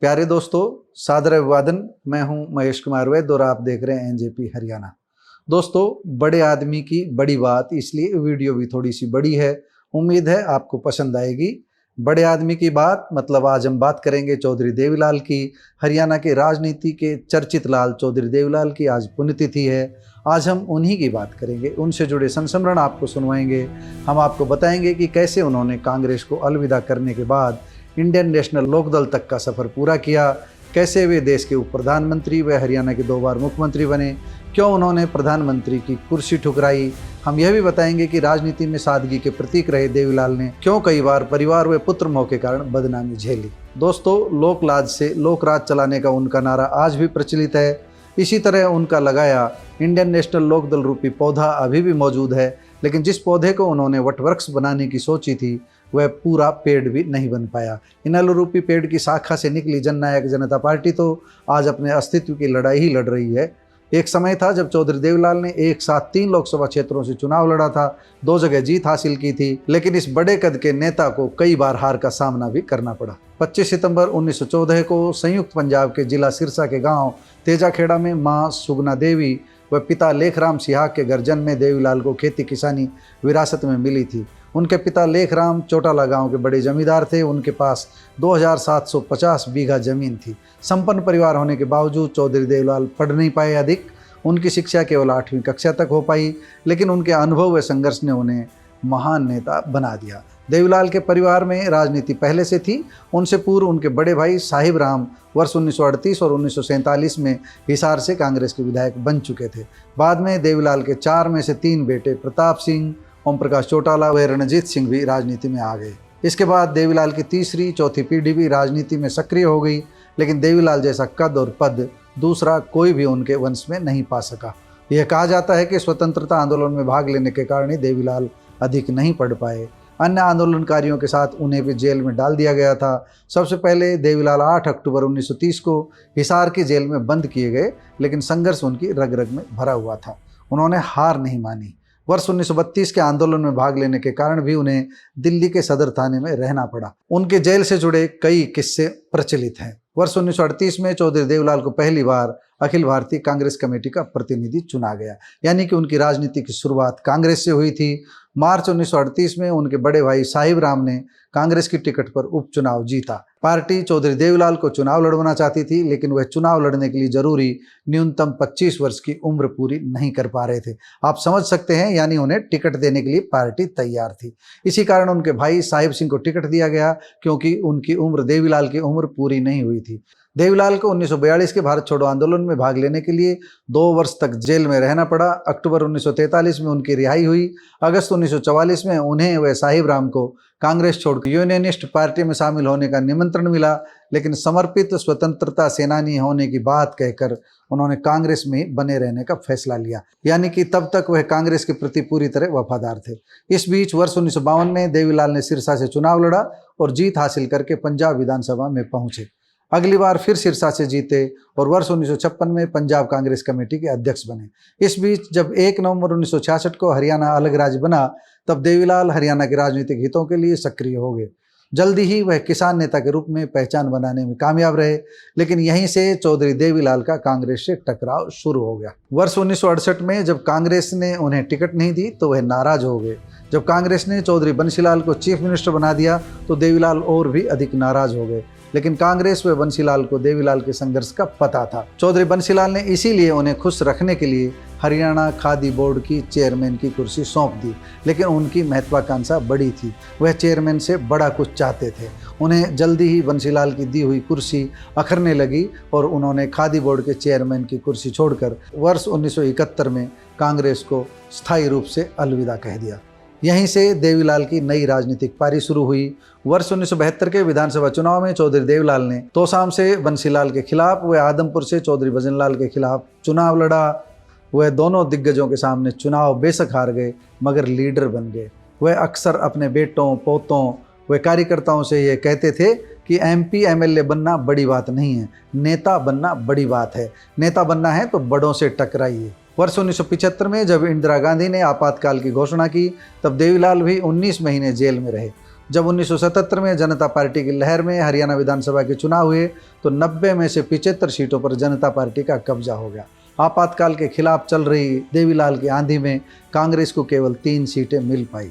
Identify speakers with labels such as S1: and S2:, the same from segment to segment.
S1: प्यारे दोस्तों, सादर अभिवादन। मैं हूं महेश कुमार वैद्य और आप देख रहे हैं एनजेपी हरियाणा। दोस्तों, बड़े आदमी की बड़ी बात, इसलिए वीडियो भी थोड़ी सी बड़ी है। उम्मीद है आपको पसंद आएगी। बड़े आदमी की बात मतलब आज हम बात करेंगे चौधरी देवीलाल की। हरियाणा के राजनीति के चर्चित लाल चौधरी देवीलाल की आज पुण्यतिथि है। आज हम उन्हीं की बात करेंगे, उनसे जुड़े संस्मरण आपको सुनवाएंगे। हम आपको बताएंगे कि कैसे उन्होंने कांग्रेस को अलविदा करने के बाद इंडियन नेशनल लोकदल तक का सफ़र पूरा किया, कैसे वे देश के उप प्रधानमंत्री व हरियाणा के 2 बार मुख्यमंत्री बने, क्यों उन्होंने प्रधानमंत्री की कुर्सी ठुकराई। हम यह भी बताएंगे कि राजनीति में सादगी के प्रतीक रहे देवीलाल ने क्यों कई बार परिवार व पुत्र मोह के कारण बदनामी झेली। दोस्तों, लोकलाज से लोकराज चलाने का उनका नारा आज भी प्रचलित है। इसी तरह उनका लगाया इंडियन नेशनल लोकदल रूपी पौधा अभी भी मौजूद है, लेकिन जिस पौधे को उन्होंने वटवृक्ष बनाने की सोची थी वह पूरा पेड़ भी नहीं बन पाया। इनेलो रूपी पेड़ की शाखा से निकली जननायक जनता पार्टी तो आज अपने अस्तित्व की लड़ाई ही लड़ रही है। एक समय था जब चौधरी देवीलाल ने एक साथ 3 लोकसभा क्षेत्रों से चुनाव लड़ा था, 2 जगह जीत हासिल की थी, लेकिन इस बड़े कद के नेता को कई बार हार का सामना भी करना पड़ा। 25 सितंबर 1914 को संयुक्त पंजाब के जिला सिरसा के गांव तेजाखेड़ा में मां सुगना देवी व पिता लेखराम सिहाग के घर जन्मे देवीलाल को खेती किसानी विरासत में मिली थी। उनके पिता लेखराम चौटाला गांव के बड़े जमींदार थे। उनके पास 2750 बीघा जमीन थी। संपन्न परिवार होने के बावजूद चौधरी देवीलाल पढ़ नहीं पाए अधिक। उनकी शिक्षा केवल 8वीं कक्षा तक हो पाई, लेकिन उनके अनुभव व संघर्ष ने उन्हें महान नेता बना दिया। देवीलाल के परिवार में राजनीति पहले से थी। उनसे पूर्व उनके बड़े भाई साहिब राम वर्ष 1938 और 1947 में हिसार से कांग्रेस के विधायक बन चुके थे। बाद में देवीलाल के 4 में से 3 बेटे प्रताप सिंह, ओम प्रकाश चौटाला व रणजीत सिंह भी राजनीति में आ गए। इसके बाद देवीलाल की तीसरी चौथी पीढ़ी भी राजनीति में सक्रिय हो गई, लेकिन देवीलाल जैसा कद और पद दूसरा कोई भी उनके वंश में नहीं पा सका। यह कहा जाता है कि स्वतंत्रता आंदोलन में भाग लेने के कारण ही देवीलाल अधिक नहीं पढ़ पाए। अन्य आंदोलनकारियों के साथ उन्हें भी जेल में डाल दिया गया था। सबसे पहले देवीलाल 8 अक्टूबर 1930 को हिसार की जेल में बंद किए गए, लेकिन संघर्ष उनकी रग रग में भरा हुआ था। उन्होंने हार नहीं मानी। वर्ष 1932 के आंदोलन में भाग लेने के कारण भी उन्हें दिल्ली के सदर थाने में रहना पड़ा। उनके जेल से जुड़े कई किस्से प्रचलित हैं। वर्ष 1938 में चौधरी देवीलाल को पहली बार अखिल भारतीय कांग्रेस कमेटी का प्रतिनिधि चुना गया, यानी कि उनकी राजनीति की शुरुआत कांग्रेस से हुई थी। मार्च 1938 में उनके बड़े भाई साहिब राम ने कांग्रेस की टिकट पर उपचुनाव जीता। पार्टी चौधरी देवीलाल को चुनाव लड़वाना चाहती थी, लेकिन वह चुनाव लड़ने के लिए जरूरी न्यूनतम 25 वर्ष की उम्र पूरी नहीं कर पा रहे थे। आप समझ सकते हैं, यानी उन्हें टिकट देने के लिए पार्टी तैयार थी। इसी कारण उनके भाई साहिब सिंह को टिकट दिया गया, क्योंकि उनकी उम्र देवीलाल की उम्र पूरी नहीं हुई थी। देवीलाल को 1942 के भारत छोड़ो आंदोलन में भाग लेने के लिए 2 वर्ष तक जेल में रहना पड़ा। अक्टूबर 1943 में उनकी रिहाई हुई। अगस्त 1944 में उन्हें व साहिब राम को कांग्रेस छोड़कर यूनियनिस्ट पार्टी में शामिल होने का निमंत्रण मिला, लेकिन समर्पित स्वतंत्रता सेनानी होने की बात कहकर उन्होंने कांग्रेस में ही बने रहने का फैसला लिया, यानी कि तब तक वह कांग्रेस के प्रति पूरी तरह वफादार थे। इस बीच वर्ष 1952 में देवीलाल ने सिरसा से चुनाव लड़ा और जीत हासिल करके पंजाब विधानसभा में पहुंचे। अगली बार फिर सिरसा से जीते और वर्ष 1956 में पंजाब कांग्रेस कमेटी के अध्यक्ष बने। इस बीच जब 1 नवंबर 1966 को हरियाणा अलग राज्य बना, तब देवीलाल हरियाणा के राजनीतिक हितों के लिए सक्रिय हो गए। जल्दी ही वह किसान नेता के रूप में पहचान बनाने में कामयाब रहे, लेकिन यहीं से चौधरी देवीलाल का कांग्रेस से टकराव शुरू हो गया। वर्ष 1968 में जब कांग्रेस ने उन्हें टिकट नहीं दी तो वह नाराज हो गए। जब कांग्रेस ने चौधरी बंसीलाल को चीफ मिनिस्टर बना दिया तो देवीलाल और भी अधिक नाराज हो गए, लेकिन कांग्रेस व बंसीलाल को देवीलाल के संघर्ष का पता था। चौधरी बंसीलाल ने इसीलिए उन्हें खुश रखने के लिए हरियाणा खादी बोर्ड की चेयरमैन की कुर्सी सौंप दी, लेकिन उनकी महत्वाकांक्षा बड़ी थी। वह चेयरमैन से बड़ा कुछ चाहते थे। उन्हें जल्दी ही बंसीलाल की दी हुई कुर्सी अखरने लगी और उन्होंने खादी बोर्ड के चेयरमैन की कुर्सी छोड़कर वर्ष 1971 में कांग्रेस को स्थायी रूप से अलविदा कह दिया। यहीं से देवीलाल की नई राजनीतिक पारी शुरू हुई। वर्ष 1972 के विधानसभा चुनाव में चौधरी देवीलाल ने तोसाम से बंसीलाल के खिलाफ व आदमपुर से चौधरी भजनलाल के खिलाफ चुनाव लड़ा। वह दोनों दिग्गजों के सामने चुनाव बेशक हार गए, मगर लीडर बन गए। वह अक्सर अपने बेटों, पोतों व कार्यकर्ताओं से ये कहते थे कि MP MLA बनना बड़ी बात नहीं है, नेता बनना बड़ी बात है। नेता बनना है तो बड़ों से टकराइए। वर्ष 1975 में जब इंदिरा गांधी ने आपातकाल की घोषणा की तब देवीलाल भी 19 महीने जेल में रहे। जब 1977 में जनता पार्टी की लहर में हरियाणा विधानसभा के चुनाव हुए तो 90 में से 75 सीटों पर जनता पार्टी का कब्जा हो गया। आपातकाल के खिलाफ चल रही देवीलाल की आंधी में कांग्रेस को केवल 3 सीटें मिल पाई।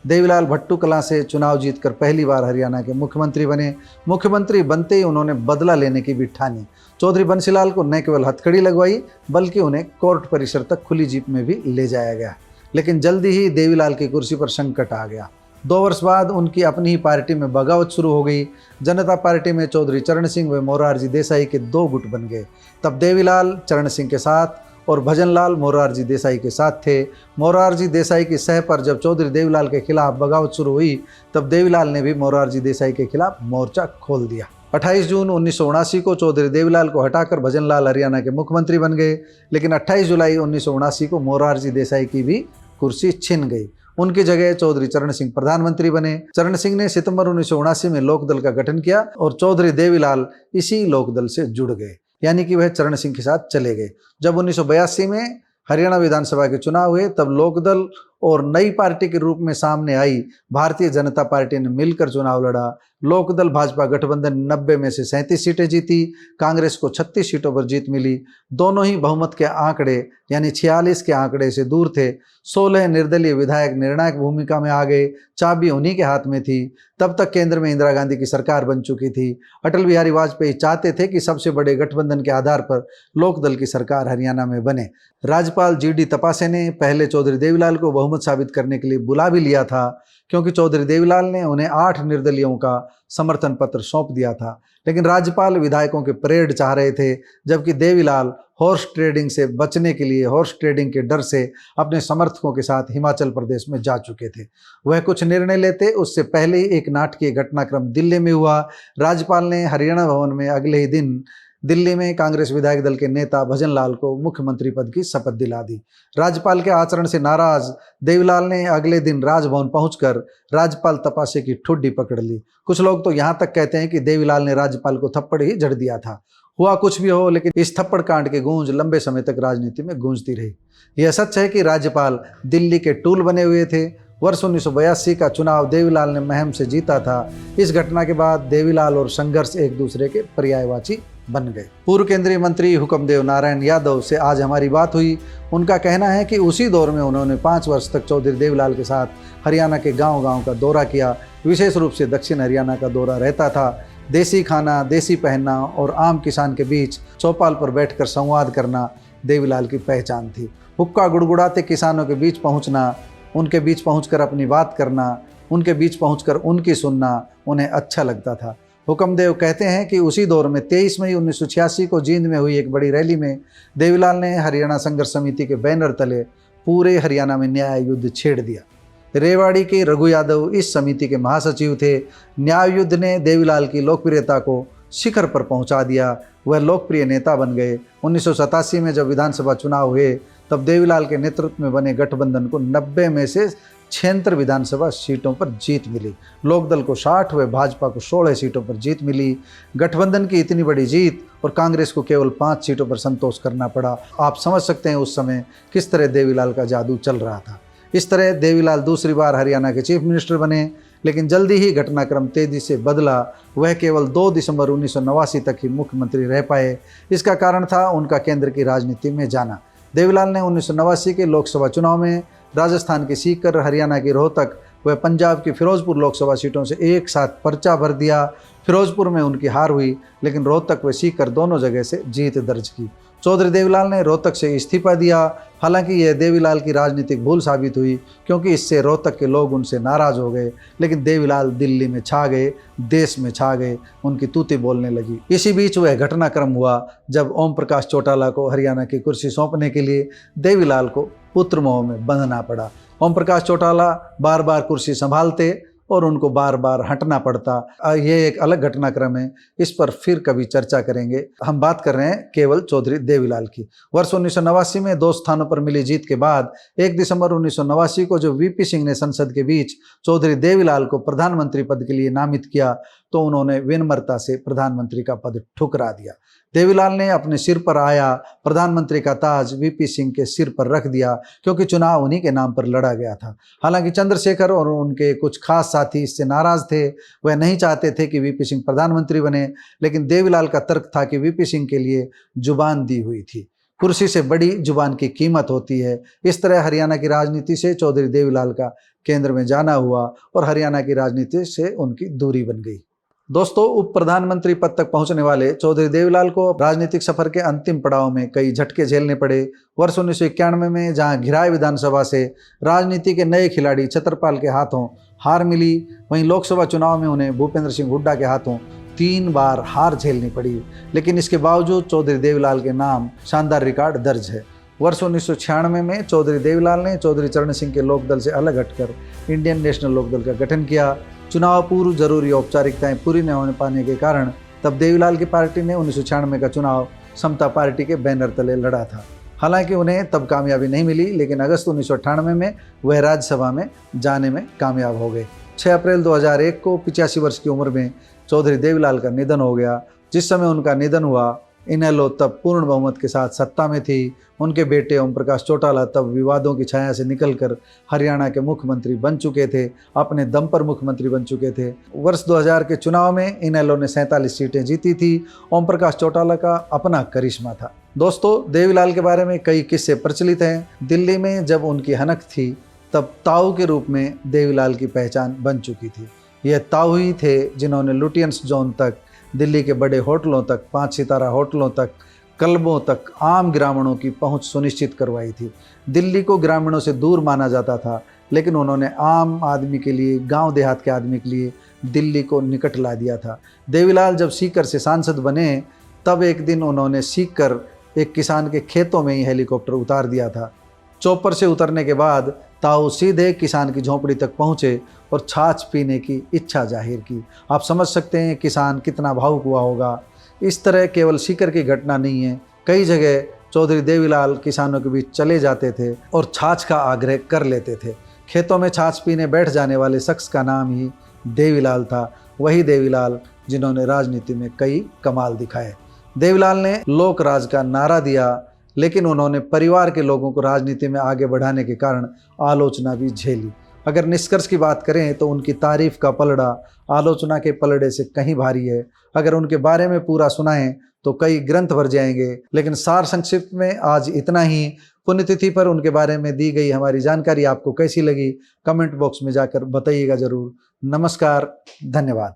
S1: देवीलाल भट्टू कलां से चुनाव जीतकर पहली बार हरियाणा के मुख्यमंत्री बने। मुख्यमंत्री बनते ही उन्होंने बदला लेने की भी ठानी। चौधरी बंसीलाल को न केवल हथकड़ी लगवाई बल्कि उन्हें कोर्ट परिसर तक खुली जीप में भी ले जाया गया। लेकिन जल्दी ही देवीलाल की कुर्सी पर संकट आ गया। 2 वर्ष बाद उनकी अपनी ही पार्टी में बगावत शुरू हो गई। जनता पार्टी में चौधरी चरण सिंह व मोरारजी देसाई के 2 गुट बन गए। तब देवीलाल चरण सिंह के साथ और भजनलाल मोरारजी देसाई के साथ थे। मोरारजी देसाई की सह पर जब चौधरी देवीलाल के खिलाफ बगावत शुरू हुई तब देवीलाल ने भी मोरारजी देसाई के खिलाफ मोर्चा खोल दिया। 28 जून 1979 को चौधरी देवीलाल को हटाकर भजनलाल हरियाणा के मुख्यमंत्री बन गए। लेकिन 28 जुलाई 1979 को मोरारजी देसाई की भी कुर्सी छिन गई। उनकी जगह चौधरी चरण सिंह प्रधानमंत्री बने। चरण सिंह ने सितंबर 1979 में लोकदल का गठन किया और चौधरी देवीलाल इसी लोकदल से जुड़ गए, यानी कि वह चरण सिंह के साथ चले गए। जब 1982 में हरियाणा विधानसभा के चुनाव हुए तब लोकदल और नई पार्टी के रूप में सामने आई भारतीय जनता पार्टी ने मिलकर चुनाव लड़ा। लोकदल भाजपा गठबंधन 90 में से 37 सीटें जीती। कांग्रेस को 36 सीटों पर जीत मिली। दोनों ही बहुमत के आंकड़े यानी 46 के आंकड़े से दूर थे। 16 निर्दलीय विधायक निर्णायक भूमिका में आ गए। चाबी उन्हीं के हाथ में थी। तब तक केंद्र में इंदिरा गांधी की सरकार बन चुकी थी। अटल बिहारी वाजपेयी चाहते थे कि सबसे बड़े गठबंधन के आधार पर लोकदल की सरकार हरियाणा में बने। राज्यपाल GD तपासे ने पहले चौधरी देवीलाल को बहुमत साबित करने के लिए बुला भी लिया था, क्योंकि चौधरी देवीलाल ने उन्हें 8 निर्दलियों का समर्थन पत्र सौंप दिया था। लेकिन राज्यपाल विधायकों के परेड चाह रहे थे, जबकि देवीलाल हॉर्स ट्रेडिंग से बचने के लिए हॉर्स ट्रेडिंग के डर से अपने समर्थकों के साथ हिमाचल प्रदेश में जा चुके थे। वह कुछ निर्णय लेते उससे पहले ही एक नाटकीय घटनाक्रम दिल्ली में हुआ। राज्यपाल ने हरियाणा भवन में अगले ही दिन दिल्ली में कांग्रेस विधायक दल के नेता भजनलाल को मुख्यमंत्री पद की शपथ दिला दी। राज्यपाल के आचरण से नाराज देवीलाल ने अगले दिन राजभवन पहुंचकर राज्यपाल तपासे की ठुड्डी पकड़ ली। कुछ लोग तो यहां तक कहते हैं कि देवीलाल ने राज्यपाल को थप्पड़ ही जड़ दिया था। हुआ कुछ भी हो, लेकिन इस थप्पड़ कांड की गूंज लंबे समय तक राजनीति में गूंजती रही। यह सच है कि राज्यपाल दिल्ली के टूल बने हुए थे। वर्ष 1982 का चुनाव देवीलाल ने महम से जीता था। इस घटना के बाद देवीलाल और संघर्ष एक दूसरे के पर्यायवाची बन गए। पूर्व केंद्रीय मंत्री हुक्मदेव नारायण यादव से आज हमारी बात हुई। उनका कहना है कि उसी दौर में उन्होंने 5 वर्ष तक चौधरी देवीलाल के साथ हरियाणा के गांव-गांव का दौरा किया। विशेष रूप से दक्षिण हरियाणा का दौरा रहता था। देसी खाना, देसी पहनना और आम किसान के बीच चौपाल पर बैठकर संवाद करना देवीलाल की पहचान थी। हुक्का गुड़गुड़ाते किसानों के बीच पहुंचना, उनके बीच पहुंचकर अपनी बात करना, उनके बीच पहुंचकर उनकी सुनना उन्हें अच्छा लगता था। हुक्मदेव कहते हैं कि उसी दौर में 23 मई 1986 को जींद में हुई एक बड़ी रैली में देवीलाल ने हरियाणा संघर्ष समिति के बैनर तले पूरे हरियाणा में न्याय युद्ध छेड़ दिया। रेवाड़ी के रघु यादव इस समिति के महासचिव थे। न्याय युद्ध ने देवीलाल की लोकप्रियता को शिखर पर पहुंचा दिया। वह लोकप्रिय नेता बन गए। 1987 में जब विधानसभा चुनाव हुए तब देवीलाल के नेतृत्व में बने गठबंधन को 90 में से 76 विधानसभा सीटों पर जीत मिली। लोकदल को 60 व भाजपा को 16 सीटों पर जीत मिली। गठबंधन की इतनी बड़ी जीत और कांग्रेस को केवल 5 सीटों पर संतोष करना पड़ा। आप समझ सकते हैं उस समय किस तरह देवीलाल का जादू चल रहा था। इस तरह देवीलाल दूसरी बार हरियाणा के चीफ मिनिस्टर बने, लेकिन जल्दी ही घटनाक्रम तेजी से बदला। वह केवल 2 दिसंबर 1989 तक ही मुख्यमंत्री रह पाए। इसका कारण था उनका केंद्र की राजनीति में जाना। देवीलाल ने 1989 के लोकसभा चुनाव में राजस्थान की सीकर, हरियाणा की रोहतक व पंजाब की फिरोजपुर लोकसभा सीटों से एक साथ पर्चा भर दिया। फिरोजपुर में उनकी हार हुई, लेकिन रोहतक व सीकर दोनों जगह से जीत दर्ज की। चौधरी देवीलाल ने रोहतक से इस्तीफा दिया। हालांकि यह देवीलाल की राजनीतिक भूल साबित हुई, क्योंकि इससे रोहतक के लोग उनसे नाराज हो गए। लेकिन देवीलाल दिल्ली में छा गए, देश में छा गए, उनकी तूती बोलने लगी। इसी बीच वह घटनाक्रम हुआ जब ओम प्रकाश चौटाला को हरियाणा की कुर्सी सौंपने के लिए देवीलाल को पुत्र मोह में बंधना पड़ा। ओम प्रकाश चौटाला बार बार कुर्सी संभालते और उनको बार बार हटना पड़ता। ये एक अलग घटनाक्रम है, इस पर फिर कभी चर्चा करेंगे। हम बात कर रहे हैं केवल चौधरी देवीलाल की। वर्ष 1989 में 2 स्थानों पर मिली जीत के बाद 1 दिसंबर 1989 को जो VP सिंह ने संसद के बीच चौधरी देवीलाल को प्रधानमंत्री पद के लिए नामित किया, तो उन्होंने विनम्रता से प्रधानमंत्री का पद ठुकरा दिया। देवीलाल ने अपने सिर पर आया प्रधानमंत्री का ताज वीपी सिंह के सिर पर रख दिया, क्योंकि चुनाव उन्हीं के नाम पर लड़ा गया था। हालांकि चंद्रशेखर और उनके कुछ खास साथी इससे नाराज थे, वह नहीं चाहते थे कि वीपी सिंह प्रधानमंत्री बने, लेकिन देवीलाल का तर्क था कि वीपी सिंह के लिए जुबान दी हुई थी, कुर्सी से बड़ी जुबान की कीमत होती है। इस तरह हरियाणा की राजनीति से चौधरी देवीलाल का केंद्र में जाना हुआ और हरियाणा की राजनीति से उनकी दूरी बन गई। दोस्तों, उप प्रधानमंत्री पद तक पहुंचने वाले चौधरी देवीलाल को राजनीतिक सफर के अंतिम पड़ाव में कई झटके झेलने पड़े। वर्ष 1991 में जहां घिराई विधानसभा से राजनीति के नए खिलाड़ी छतरपाल के हाथों हार मिली, वहीं लोकसभा चुनाव में उन्हें भूपेंद्र सिंह हुड्डा के हाथों 3 बार हार झेलनी पड़ी। लेकिन इसके बावजूद चौधरी देवीलाल के नाम शानदार रिकॉर्ड दर्ज है। वर्ष 1996 में चौधरी देवीलाल ने चौधरी चरण सिंह के लोकदल से अलग हटकर इंडियन नेशनल लोकदल का गठन किया। चुनाव पूर्व जरूरी औपचारिकताएं पूरी न होने पाने के कारण तब देवीलाल की पार्टी ने 1996 का चुनाव समता पार्टी के बैनर तले लड़ा था। हालांकि उन्हें तब कामयाबी नहीं मिली, लेकिन अगस्त 1998 में वह राज्यसभा में जाने में कामयाब हो गए। 6 अप्रैल 2001 को 85 वर्ष की उम्र में चौधरी देवीलाल का निधन हो गया। जिस समय उनका निधन हुआ, इनेलो तब पूर्ण बहुमत के साथ सत्ता में थी। उनके बेटे ओम प्रकाश चौटाला तब विवादों की छाया से निकलकर हरियाणा के मुख्यमंत्री बन चुके थे, अपने दम पर मुख्यमंत्री बन चुके थे। वर्ष 2000 के चुनाव में इनेलो ने 47 सीटें जीती थी। ओम प्रकाश चौटाला का अपना करिश्मा था। दोस्तों, देवीलाल के बारे में कई किस्से प्रचलित हैं। दिल्ली में जब उनकी हनक थी, तब ताऊ के रूप में देवीलाल की पहचान बन चुकी थी। यह ताऊ ही थे जिन्होंने लुटियंस जोन तक, दिल्ली के बड़े होटलों तक, 5 सितारा होटलों तक, क्लबों तक आम ग्रामीणों की पहुंच सुनिश्चित करवाई थी। दिल्ली को ग्रामीणों से दूर माना जाता था, लेकिन उन्होंने आम आदमी के लिए, गांव देहात के आदमी के लिए दिल्ली को निकट ला दिया था। देवीलाल जब सीकर से सांसद बने, तब एक दिन उन्होंने सीकर एक किसान के खेतों में ही हेलीकॉप्टर उतार दिया था। चौपर से उतरने के बाद ताऊ सीधे किसान की झोंपड़ी तक पहुंचे और छाछ पीने की इच्छा जाहिर की। आप समझ सकते हैं किसान कितना भावुक हुआ होगा। इस तरह केवल सीकर की घटना नहीं है, कई जगह चौधरी देवीलाल किसानों के बीच चले जाते थे और छाछ का आग्रह कर लेते थे। खेतों में छाछ पीने बैठ जाने वाले शख्स का नाम ही देवीलाल था। वही देवीलाल जिन्होंने राजनीति में कई कमाल दिखाए। देवीलाल ने लोक राज का नारा दिया, लेकिन उन्होंने परिवार के लोगों को राजनीति में आगे बढ़ाने के कारण आलोचना भी झेली। अगर निष्कर्ष की बात करें तो उनकी तारीफ का पलड़ा आलोचना के पलड़े से कहीं भारी है। अगर उनके बारे में पूरा सुनाएं तो कई ग्रंथ भर जाएंगे, लेकिन सार संक्षिप्त में आज इतना ही। पुण्यतिथि पर उनके बारे में दी गई हमारी जानकारी आपको कैसी लगी, कमेंट बॉक्स में जाकर बताइएगा जरूर। नमस्कार, धन्यवाद।